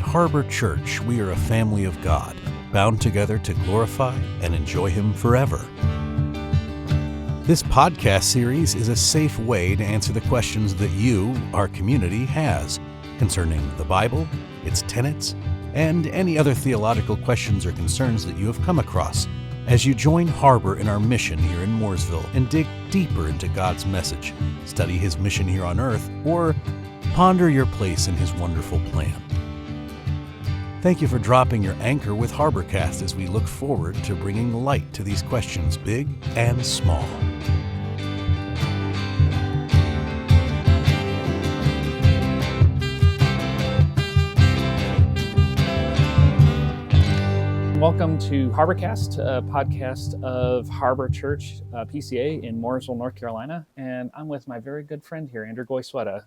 Harbor Church, we are a family of God, bound together to glorify and enjoy Him forever. This podcast series is a safe way to answer the questions that you, our community, has concerning the Bible, its tenets, and any other theological questions or concerns that you have come across as you join Harbor in our mission here in Mooresville and dig deeper into God's message, study His mission here on earth, or ponder your place in His wonderful plan. Thank you for dropping your anchor with HarborCast as we look forward to bringing light to these questions, big and small. Welcome to HarborCast, a podcast of Harbor Church, PCA in Mooresville, North Carolina. And I'm with my very good friend here, Andrew Goyzueta.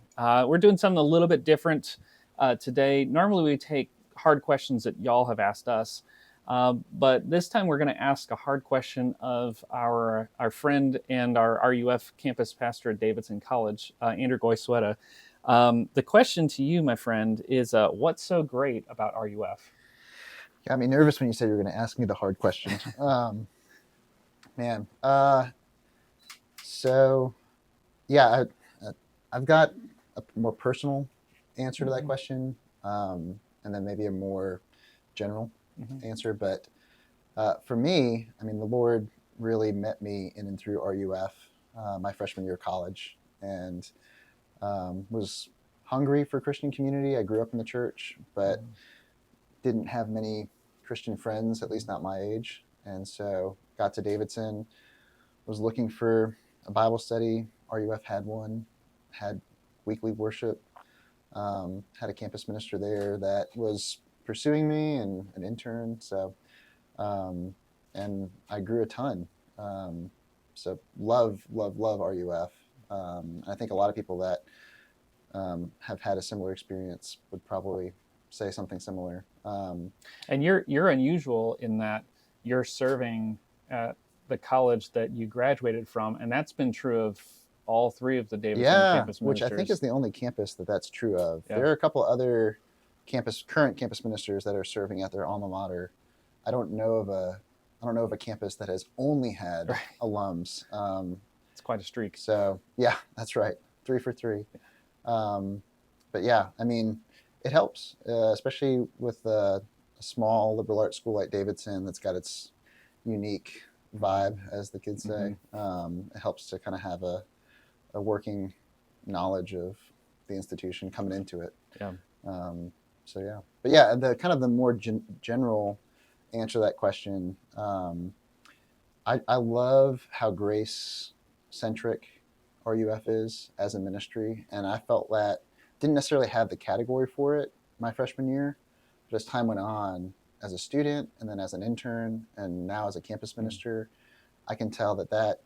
We're doing something a little bit different today. Normally we take hard questions that y'all have asked us. But this time we're going to ask a hard question of our friend and our RUF campus pastor at Davidson College, Andrew Goyzueta. The question to you, my friend, is what's so great about RUF? Got me nervous when you said you were going to ask me the hard question. I've got a more personal answer to that question, and then maybe a more general answer. But for me, the Lord really met me in and through RUF my freshman year of college, and was hungry for Christian community. I grew up in the church, but didn't have many Christian friends, at least not my age. And so got to Davidson, was looking for a Bible study. RUF had one, had weekly worship, had a campus minister there that was pursuing me and an intern. So, and I grew a ton. So love RUF. I think a lot of people that have had a similar experience would probably say something similar. And you're unusual in that you're serving at the college that you graduated from, and that's been true of all three of the Davidson campus ministers. Which I think is the only campus that's true of. Yeah. There are a couple other current campus ministers that are serving at their alma mater. I don't know of a campus that has only had alums. It's quite a streak. So yeah, that's right. 3 for 3. But yeah, it helps, especially with a small liberal arts school like Davidson that's got its unique vibe, as the kids say. It helps to kind of have a working knowledge of the institution coming into it. Yeah. But yeah, the kind of the more general answer to that question, I love how grace-centric RUF is as a ministry, and I felt that didn't necessarily have the category for it my freshman year, but as time went on, as a student and then as an intern and now as a campus minister, I can tell that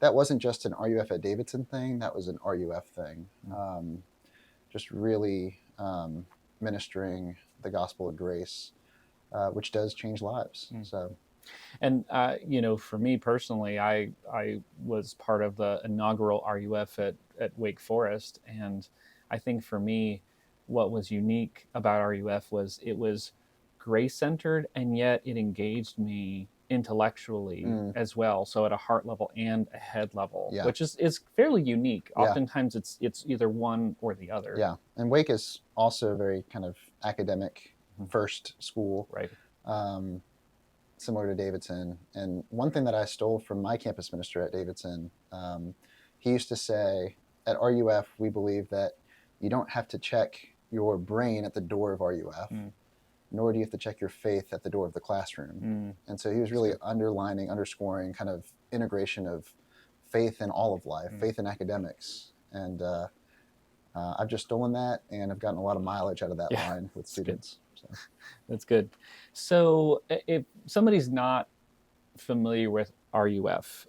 wasn't just an RUF at Davidson thing, that was an RUF thing. Just really ministering the gospel of grace, which does change lives. So. And, for me personally, I was part of the inaugural RUF at Wake Forest. And I think for me, what was unique about RUF was it was grace-centered, and yet it engaged me intellectually as well. So at a heart level and a head level, which is fairly unique. Oftentimes it's either one or the other. Yeah, and Wake is also a very kind of academic first school. Right. Similar to Davidson. And one thing that I stole from my campus minister at Davidson, he used to say, at RUF, we believe that you don't have to check your brain at the door of RUF, nor do you have to check your faith at the door of the classroom. And so he was really underscoring kind of integration of faith in all of life, faith in academics. And I've just stolen that, and I've gotten a lot of mileage out of that line with students. So. That's good. So if somebody's not familiar with RUF,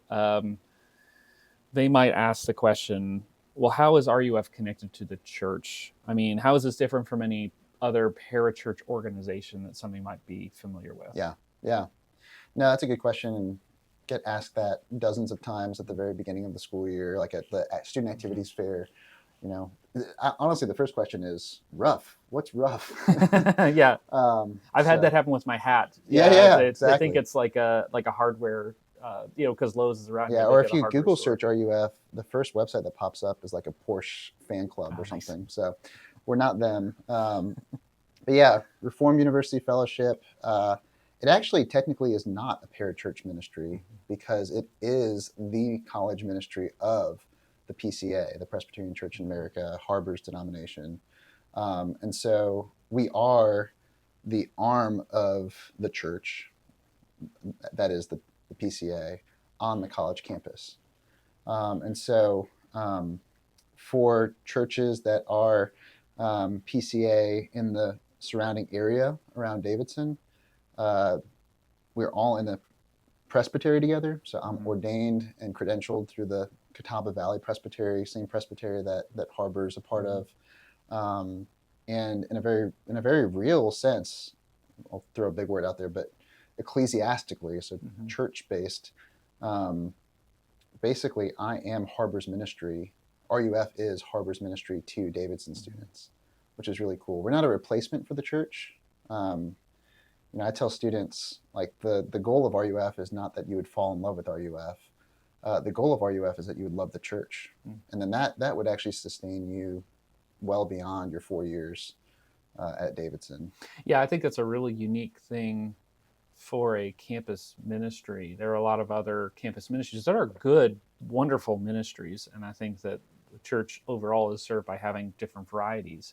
they might ask the question, well, how is RUF connected to the church? How is this different from any other parachurch organization that somebody might be familiar with? Yeah. No, that's a good question, and get asked that dozens of times at the very beginning of the school year, like at the student activities fair. Honestly, the first question is RUF. What's RUF? Yeah, I've had So- that happen with my hat. Yeah, They exactly. think it's like a hardware, because Lowe's is around. Yeah, here, or they if get a you hardware Google store. search RUF, the first website that pops up is like a Porsche fan club or Nice. something. So we're not them. But yeah, Reformed University Fellowship. It actually technically is not a parachurch ministry because it is the college ministry of the PCA, the Presbyterian Church in America, Harbor's denomination. And so we are the arm of the church, that is the PCA, on the college campus. And so for churches that are PCA in the surrounding area around Davidson, we're all in the presbytery together. So I'm ordained and credentialed through the Catawba Valley Presbytery, same presbytery that Harbor is a part of. And in a very real sense, I'll throw a big word out there, but ecclesiastically, so church-based, basically I am Harbor's ministry. RUF is Harbor's ministry to Davidson students, which is really cool. We're not a replacement for the church. I tell students, like, the goal of RUF is not that you would fall in love with RUF. The goal of RUF is that you would love the church. And then that would actually sustain you well beyond your 4 years at Davidson. Yeah, I think that's a really unique thing for a campus ministry. There are a lot of other campus ministries that are good, wonderful ministries, and I think that the church overall is served by having different varieties.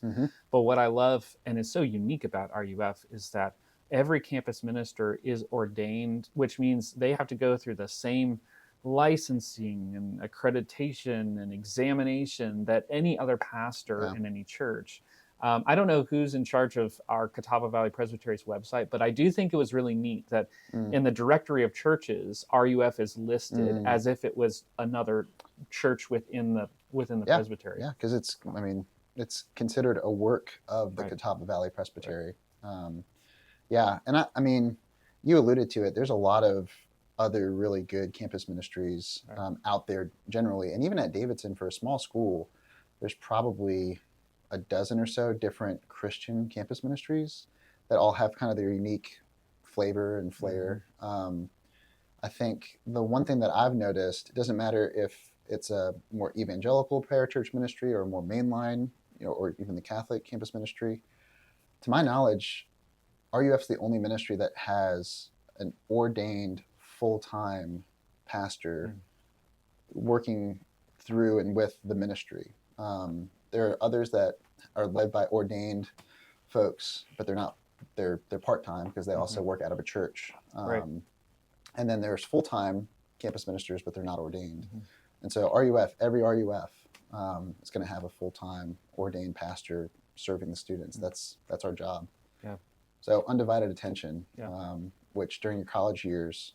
But what I love and is so unique about RUF is that every campus minister is ordained, which means they have to go through the same licensing and accreditation and examination that any other pastor in any church. I don't know who's in charge of our Catawba Valley Presbytery's website, but I do think it was really neat that in the directory of churches, RUF is listed as if it was another church within the presbytery. Yeah, because it's considered a work of the Catawba Valley Presbytery. Yeah, and I mean, you alluded to it. There's a lot of other really good campus ministries out there generally, and even at Davidson, for a small school, there's probably a dozen or so different Christian campus ministries that all have kind of their unique flavor and flair. I think the one thing that I've noticed, it doesn't matter if it's a more evangelical parachurch ministry or more mainline, or even the Catholic campus ministry. To my knowledge, RUF's the only ministry that has an ordained full-time pastor working through and with the ministry. There are others that are led by ordained folks, but they're part-time because they also work out of a church. And then there's full-time campus ministers, but they're not ordained. And so every RUF is going to have a full-time ordained pastor serving the students. That's our job. Yeah. So undivided attention, which during your college years,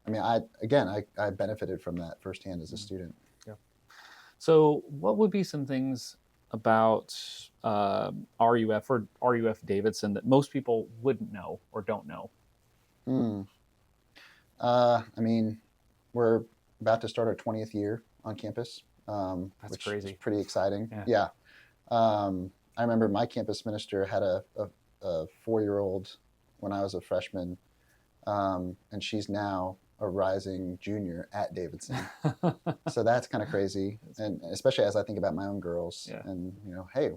I mean, I benefited from that firsthand as a student. Yeah. So what would be some things about RUF or RUF Davidson that most people wouldn't know or don't know? I mean, we're about to start our 20th year on campus, That's which crazy. is pretty exciting. Yeah. I remember my campus minister had a 4-year-old when I was a freshman, and she's now a rising junior at Davidson. So that's kind of crazy, and especially as I think about my own girls, and hey,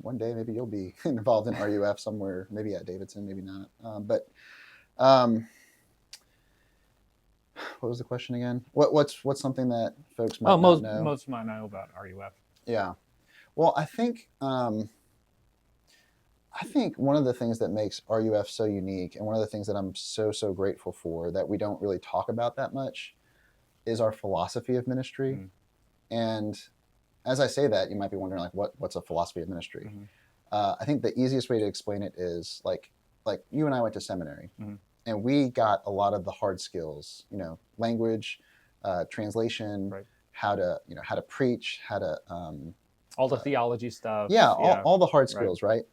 one day maybe you'll be involved in RUF somewhere, maybe at Davidson, maybe not. But what was the question again? What's something that folks might not know? Most might know about RUF. Yeah. Well, I think one of the things that makes RUF so unique, and one of the things that I'm so grateful for that we don't really talk about that much, is our philosophy of ministry. And as I say that, you might be wondering, like, what's a philosophy of ministry? I think the easiest way to explain it is like you and I went to seminary, and we got a lot of the hard skills, language, translation, how to preach, how to all the theology stuff. All the hard skills, right?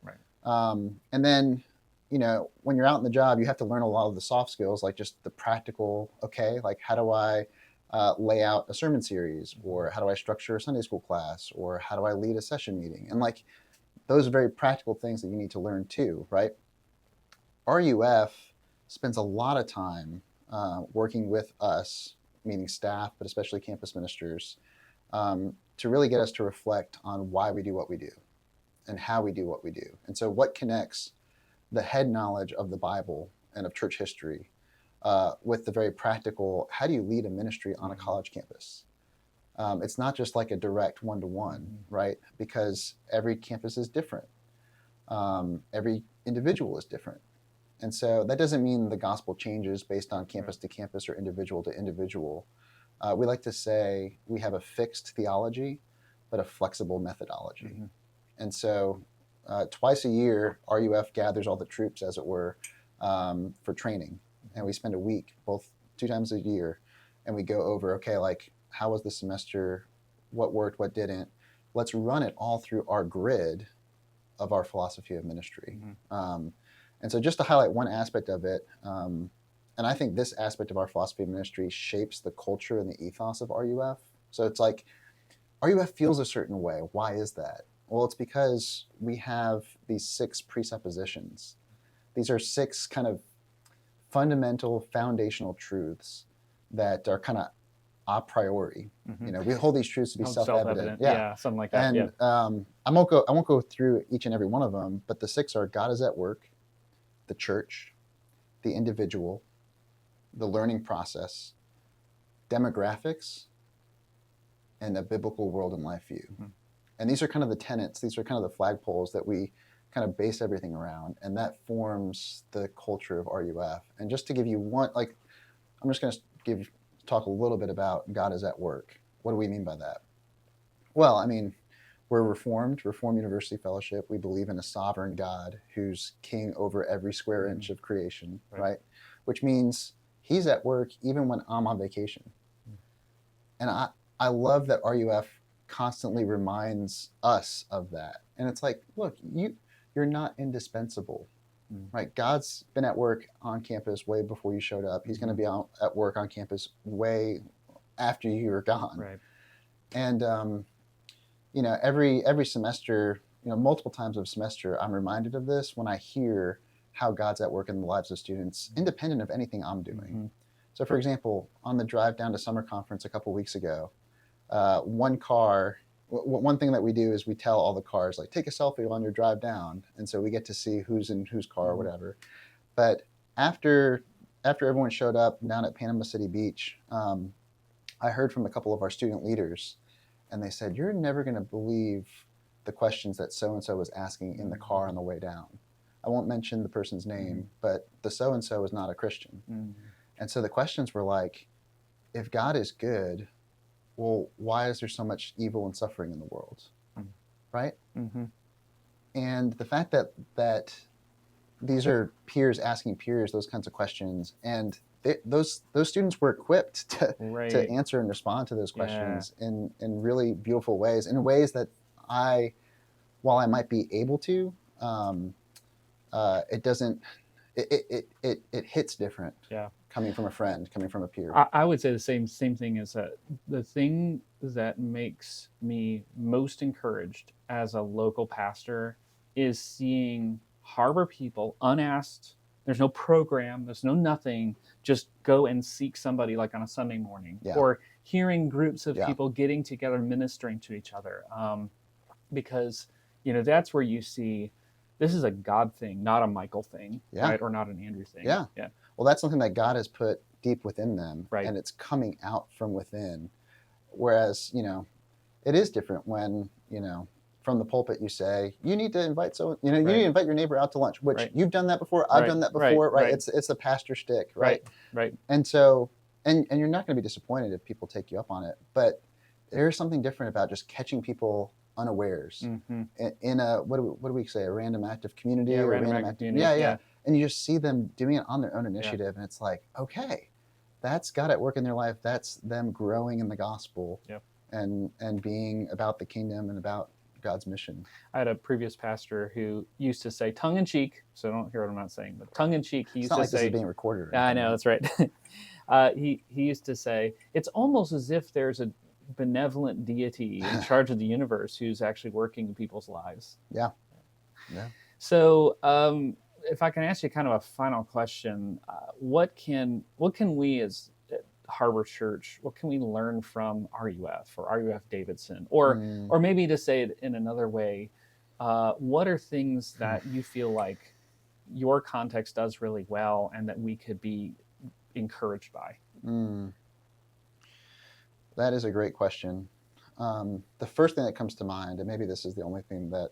And then, when you're out in the job, you have to learn a lot of the soft skills, like just the practical, like how do I lay out a sermon series, or how do I structure a Sunday school class, or how do I lead a session meeting? And like, those are very practical things that you need to learn too, right? RUF spends a lot of time working with us, meaning staff, but especially campus ministers, to really get us to reflect on why we do what we do and how we do what we do. And so what connects the head knowledge of the Bible and of church history with the very practical, how do you lead a ministry on a college campus? It's not just like a direct one-to-one, right? Because every campus is different. Every individual is different. And so that doesn't mean the gospel changes based on campus to campus or individual to individual. We like to say we have a fixed theology, but a flexible methodology. Mm-hmm. And so twice a year, RUF gathers all the troops, as it were, for training. And we spend a week, 2 times a year, and we go over, okay, like, how was the semester? What worked, what didn't? Let's run it all through our grid of our philosophy of ministry. Mm-hmm. And so just to highlight one aspect of it, and I think this aspect of our philosophy of ministry shapes the culture and the ethos of RUF. So it's like, RUF feels a certain way. Why is that? Well, it's because we have these 6 presuppositions. These are 6 kind of fundamental, foundational truths that are kind of a priori. Mm-hmm. You know, we hold these truths to be self-evident. Yeah, something like that. And I won't go through each and every one of them, but the 6 are: God is at work, the church, the individual, the learning process, demographics, and a biblical world and life view. Mm-hmm. And these are kind of the tenets, these are kind of the flagpoles that we kind of base everything around, and that forms the culture of RUF. And just to give you one, like, I'm just going to talk a little bit about God is at work. What do we mean by that? Well, I mean, we're Reformed University Fellowship. We believe in a sovereign God who's king over every square inch of creation, right? Which means he's at work even when I'm on vacation. And I love that RUF constantly reminds us of that. And it's like, look, you're not indispensable, right? God's been at work on campus way before you showed up. He's going to be at work on campus way after you're gone. Right. And, you know, every semester, you know, multiple times of semester, I'm reminded of this when I hear how God's at work in the lives of students, independent of anything I'm doing. Mm-hmm. So, for example, on the drive down to summer conference a couple weeks ago, one thing that we do is we tell all the cars, like, take a selfie on your drive down. And so we get to see who's in whose car or whatever. But after everyone showed up down at Panama City Beach, I heard from a couple of our student leaders, and they said, you're never going to believe the questions that so-and-so was asking in the car on the way down. I won't mention the person's name, but the so-and-so is not a Christian. Mm-hmm. And so the questions were like, if God is good, well, why is there so much evil and suffering in the world, right? Mm-hmm. And the fact that these are peers asking peers those kinds of questions, and those students were equipped to answer and respond to those questions in really beautiful ways, in ways that while I might be able to, it doesn't. It hits different. Yeah. Coming from a friend, coming from a peer. I would say the same thing is that the thing that makes me most encouraged as a local pastor is seeing Harbor people unasked. There's no program, there's no nothing, just go and seek somebody like on a Sunday morning, or hearing groups of people getting together, ministering to each other. Because, you know, that's where you see this is a God thing, not a Michael thing, right? Or not an Andrew thing. Yeah. Well, that's something that God has put deep within them, and it's coming out from within. Whereas, you know, it is different when, you know, from the pulpit you say, you need to invite you need to invite your neighbor out to lunch, which you've done that before, I've done that before, right? It's the pastor shtick, right? And so, and you're not going to be disappointed if people take you up on it, but there's something different about just catching people unawares in a, what do we say, a random act of community? Or random act of community. Yeah. And you just see them doing it on their own initiative, and it's like, okay, that's God at work in their life. That's them growing in the gospel, and being about the kingdom and about God's mission. I had a previous pastor who used to say, tongue in cheek, so don't hear what I'm not saying, but tongue in cheek, he used to say, like this is being recorded. I know, that's right. He used to say, it's almost as if there's a benevolent deity in charge of the universe who's actually working in people's lives. Yeah. Yeah. So, if I can ask you kind of a final question, what can we as Harbor Church, what can we learn from RUF or RUF Davidson, or maybe to say it in another way, what are things that you feel like your context does really well and that we could be encouraged by? That is a great question. The first thing that comes to mind, and maybe this is the only thing that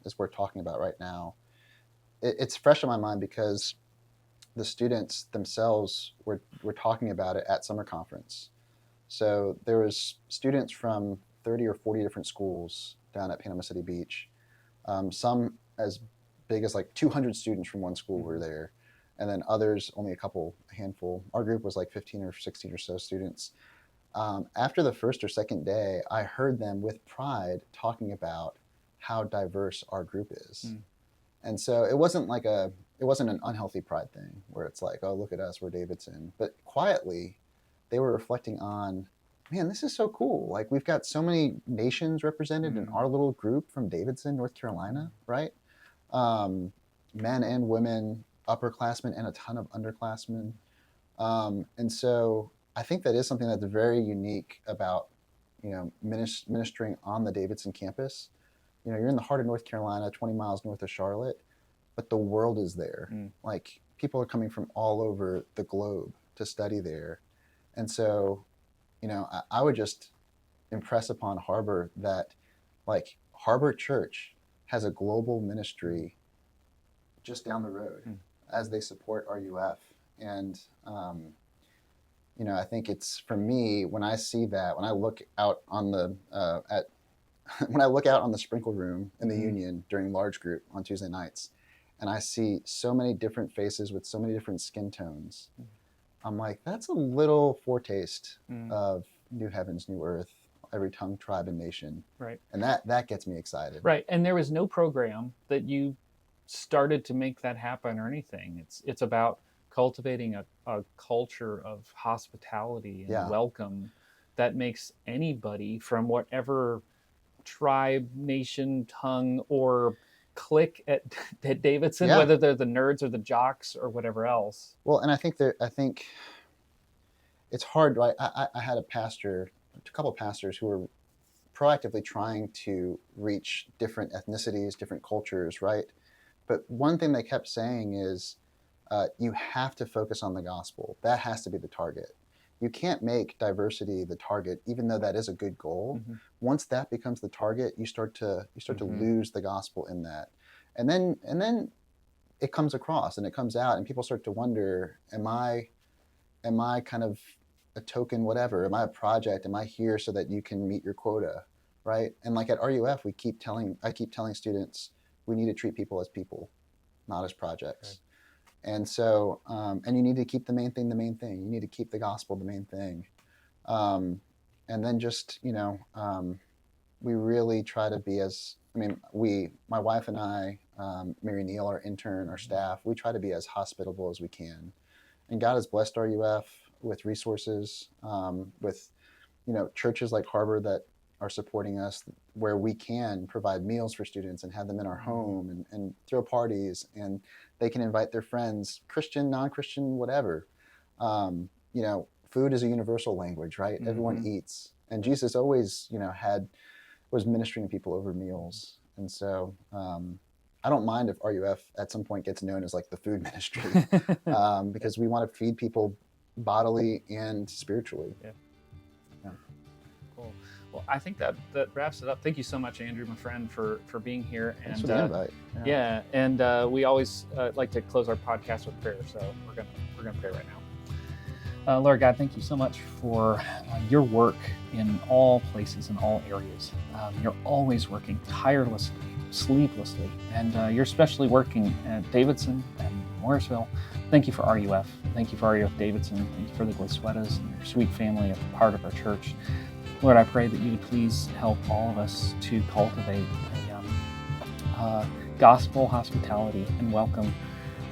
is worth talking about right now, it's fresh in my mind because the students themselves were talking about it at summer conference. So there was students from 30 or 40 different schools down at Panama City Beach. Some as big as like 200 students from one school were there, and then others only a handful. Our group was like 15 or 16 or so students. After the first or second day, I heard them with pride talking about how diverse our group is. And so it wasn't an unhealthy pride thing where it's like, oh, look at us, we're Davidson. But quietly, they were reflecting on, man, this is so cool. Like, we've got so many nations represented in our little group from Davidson, North Carolina, right? Men and women, upperclassmen, and a ton of underclassmen. And so I think that is something that's very unique about, ministering on the Davidson campus. You're in the heart of North Carolina, 20 miles north of Charlotte, but the world is there. Like, people are coming from all over the globe to study there. And so, I would just impress upon Harbor that, like, Harbor Church has a global ministry just down the road as they support RUF. And, I think it's, for me, when I see that, when I look out on the, when I look out on the sprinkle room in the Union during large group on Tuesday nights, and I see so many different faces with so many different skin tones, I'm like, that's a little foretaste of new heavens, new earth, every tongue, tribe, and nation. Right. And that gets me excited. Right. And there was no program that you started to make that happen or anything. It's about cultivating a culture of hospitality and welcome that makes anybody from whatever tribe, nation, tongue, or clique at Davidson, whether they're the nerds or the jocks or whatever else. Well, and I think it's hard, right? I had a couple of pastors who were proactively trying to reach different ethnicities, different cultures, right? But one thing they kept saying is, you have to focus on the gospel. That has to be the target. You can't make diversity the target, even though that is a good goal. Once that becomes the target, you start to lose the gospel in that, and then it comes across and it comes out, and people start to wonder: Am I kind of a token, whatever? Am I a project? Am I here so that you can meet your quota, right? And like at RUF, I keep telling students, we need to treat people as people, not as projects. Okay. And so, and you need to keep the main thing the main thing. You need to keep the gospel the main thing. And then just, we really try to be my wife and I, Mary Neal, our intern, our staff, we try to be as hospitable as we can. And God has blessed RUF with resources, with, churches like Harbor that are supporting us, where we can provide meals for students and have them in our home and throw parties, and they can invite their friends, Christian, non-Christian, whatever. Food is a universal language, right? Everyone eats. And Jesus always, was ministering to people over meals. And so I don't mind if RUF at some point gets known as like the food ministry, because we want to feed people bodily and spiritually. Yeah. Cool. Well, I think that wraps it up. Thank you so much, Andrew, my friend, for being here. Thanks for the invite. Yeah, and we always like to close our podcast with prayer, so we're gonna pray right now. Lord God, thank you so much for your work in all places, in all areas. You're always working tirelessly, sleeplessly, and you're especially working at Davidson and Morrisville. Thank you for RUF. Thank you for RUF Davidson. Thank you for the Goyzuetas and your sweet family, a part of our church. Lord, I pray that you would please help all of us to cultivate a gospel hospitality and welcome.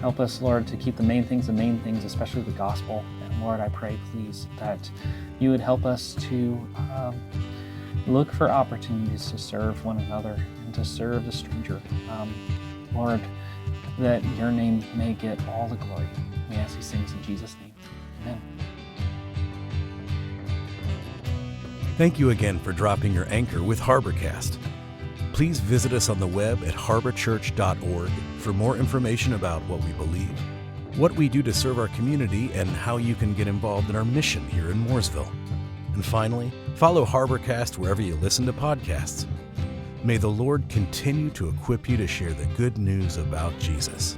Help us, Lord, to keep the main things, especially the gospel, Lord, I pray, please, that you would help us to look for opportunities to serve one another and to serve the stranger. Lord, that your name may get all the glory. We ask these things in Jesus' name. Amen. Thank you again for dropping your anchor with HarborCast. Please visit us on the web at harborchurch.org for more information about what we believe, what we do to serve our community, and how you can get involved in our mission here in Mooresville. And finally, follow HarborCast wherever you listen to podcasts. May the Lord continue to equip you to share the good news about Jesus.